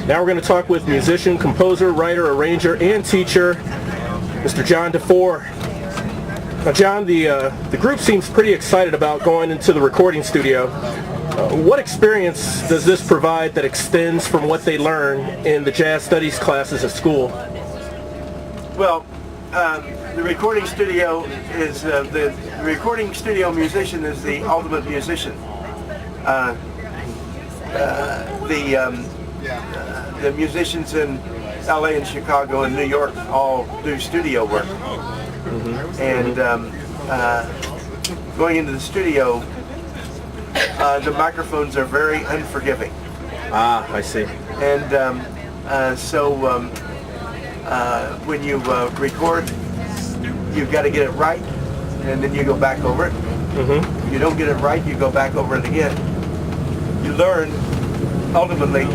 Now we're going to talk with musician, composer, writer, arranger, and teacher, Mr. John DeFoor. Now, John, the group seems pretty excited about going into the recording studio. What experience does this provide that extends from what they learn in the jazz studies classes at school? Well, the recording studio is the recording studio musician is the ultimate musician. The musicians in LA and Chicago and New York all do studio work. And going into the studio, the microphones are very unforgiving. Ah, I see. And so when you record, you've got to get it right, and then you go back over it. If you don't get it right, you go back over it again. You learn, ultimately,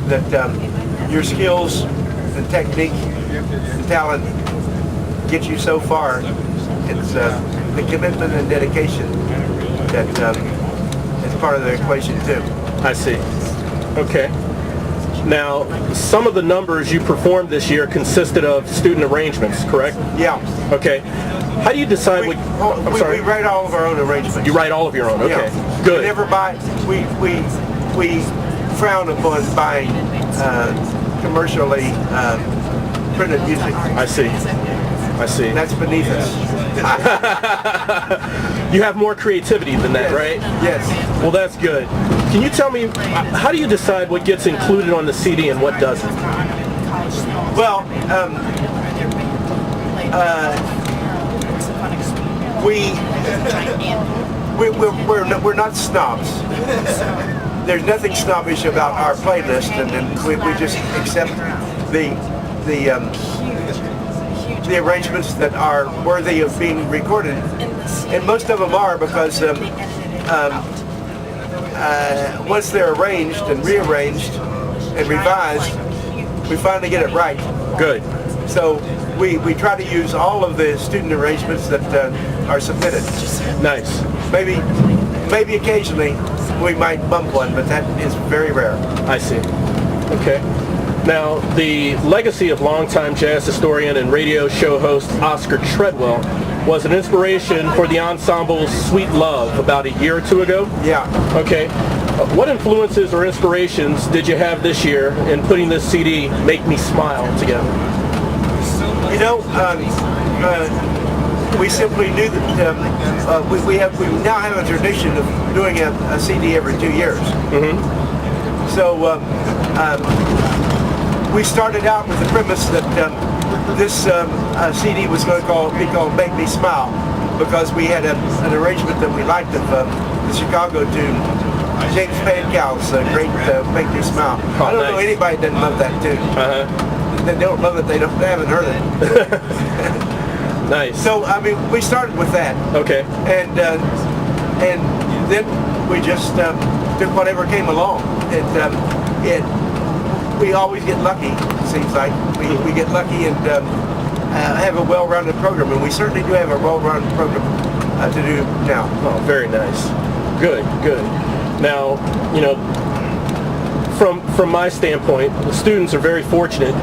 that your skills and technique and talent get you so far. It's the commitment and dedication that is part of the equation too. I see. Okay. Now, some of the numbers you performed this year consisted of student arrangements, correct? Yeah. Okay. How do you decide we write all of our own arrangements. You write all of your own. Okay. Yeah. Good. We never buy. We frown upon buying commercially printed music. I see. I see. That's beneath us. You have more creativity than that, right? Yes. Well, that's good. Can you tell me, how do you decide what gets included on the CD and what doesn't? Well, we're not snobs. There's nothing snobbish about our playlist, and then we just accept the arrangements that are worthy of being recorded, and most of them are, because once they're arranged and rearranged and revised, we finally get it right. Good. So we try to use all of the student arrangements that are submitted. Nice. Maybe occasionally we might bump one, but that is very rare. I see. Okay. Now, the legacy of longtime jazz historian and radio show host Oscar Treadwell was an inspiration for the ensemble's Sweet Love about a year or two ago? Yeah. Okay. What influences or inspirations did you have this year in putting this CD, Make Me Smile, together? You know, we simply knew that we now have a tradition of doing a CD every 2 years. So we started out with the premise that this CD was going to be called Make Me Smile, because we had an arrangement that we liked of the Chicago tune, James Pancal's great Make Me Smile. Oh, I don't know anybody that doesn't love that tune. They don't love it, they haven't heard it. Nice. So, I mean, we started with that. Okay. And then we just took whatever came along. We always get lucky, it seems like. We get lucky and have a well-rounded program, and we certainly do have a well-rounded program to do now. Oh, very nice. Good, good. Now, you know, from my standpoint, the students are very fortunate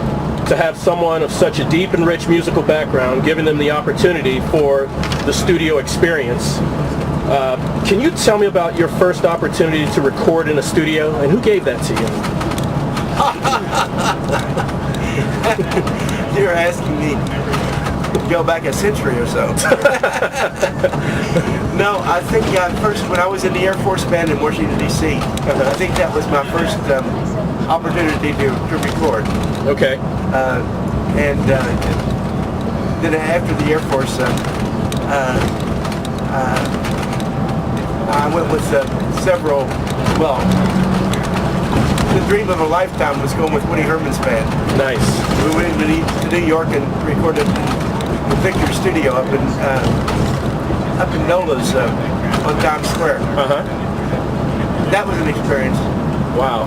to have someone of such a deep and rich musical background giving them the opportunity for the studio experience. Can you tell me about your first opportunity to record in a studio, and who gave that to you? You're asking me to go back a century or so. No, I think first when I was in the Air Force Band in Washington, D.C., I think that was my first opportunity to record. Okay. And then after the Air Force, I went with several, well, the dream of a lifetime was going with Woody Herman's band. Nice. We went to New York and recorded in the Victor studio up in Nola's on Times Square. That was an experience. Wow.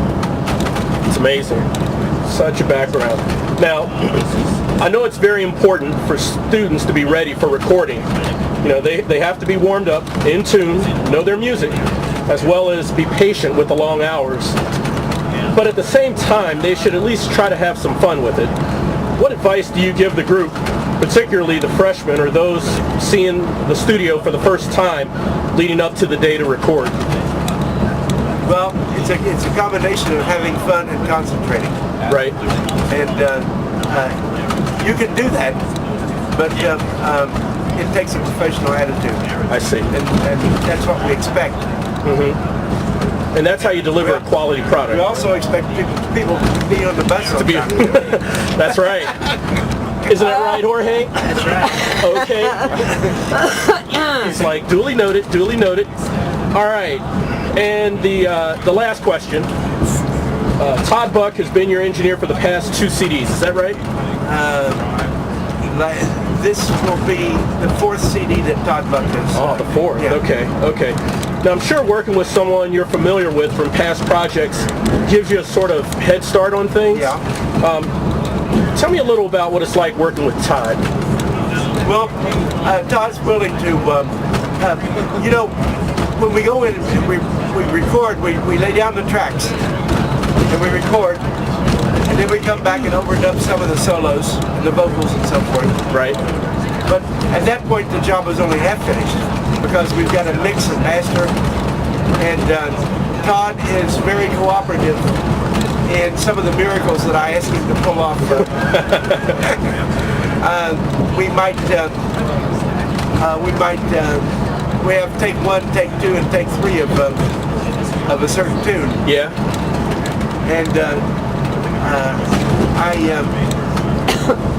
It's amazing. Such a background. Now, I know it's very important for students to be ready for recording. You know, they have to be warmed up, in tune, know their music, as well as be patient with the long hours. but at the same time, they should at least try to have some fun with it. What advice do you give the group, particularly the freshmen or those seeing the studio for the first time leading up to the day to record? Well, it's a combination of having fun and concentrating. Right. And you can do that, but it takes a professional attitude. I see. And that's what we expect. Mm-hmm. And that's how you deliver a quality product. We also expect people to be on the bus on time. That's right. Isn't that right, Jorge? That's right. Okay. He's like, duly noted, duly noted. All right. And the last question. Todd Buck has been your engineer for the past 2 CDs. Is that right? This will be the 4th CD that Todd Buck has. Oh, the 4th. Yeah. Okay. Now, I'm sure working with someone you're familiar with from past projects gives you a sort of head start on things. Yeah. Tell me a little about what it's like working with Todd. Well, Todd's willing to, when we go in and we record, we lay down the tracks and we record, and then we come back and overdub some of the solos and the vocals and so forth. Right. But at that point, the job was only half finished because we've got to mix and master, and Todd is very cooperative in some of the miracles that I ask him to pull off. We have take 1, take 2, and take 3 of a certain tune. Yeah. And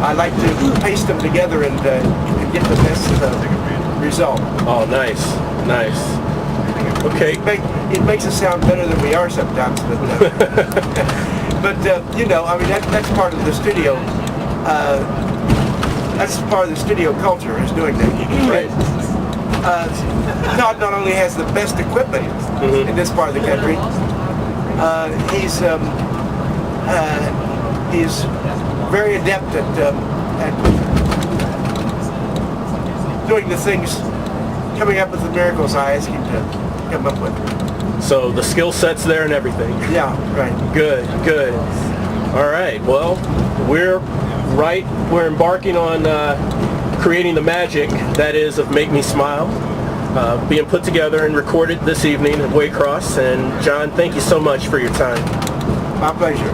I like to paste them together and get the best result. Oh, nice. Okay. It makes us sound better than we are sometimes, but that's part of the studio. That's part of the studio culture, is doing that. Right. Todd not only has the best equipment in this part of the country, he's very adept at doing the things, coming up with the miracles I ask him to come up with. So the skill set's there and everything. Yeah, right. Good. All right. Well, we're embarking on creating the magic that is of Make Me Smile, being put together and recorded this evening at Waycross. And John, thank you so much for your time. My pleasure.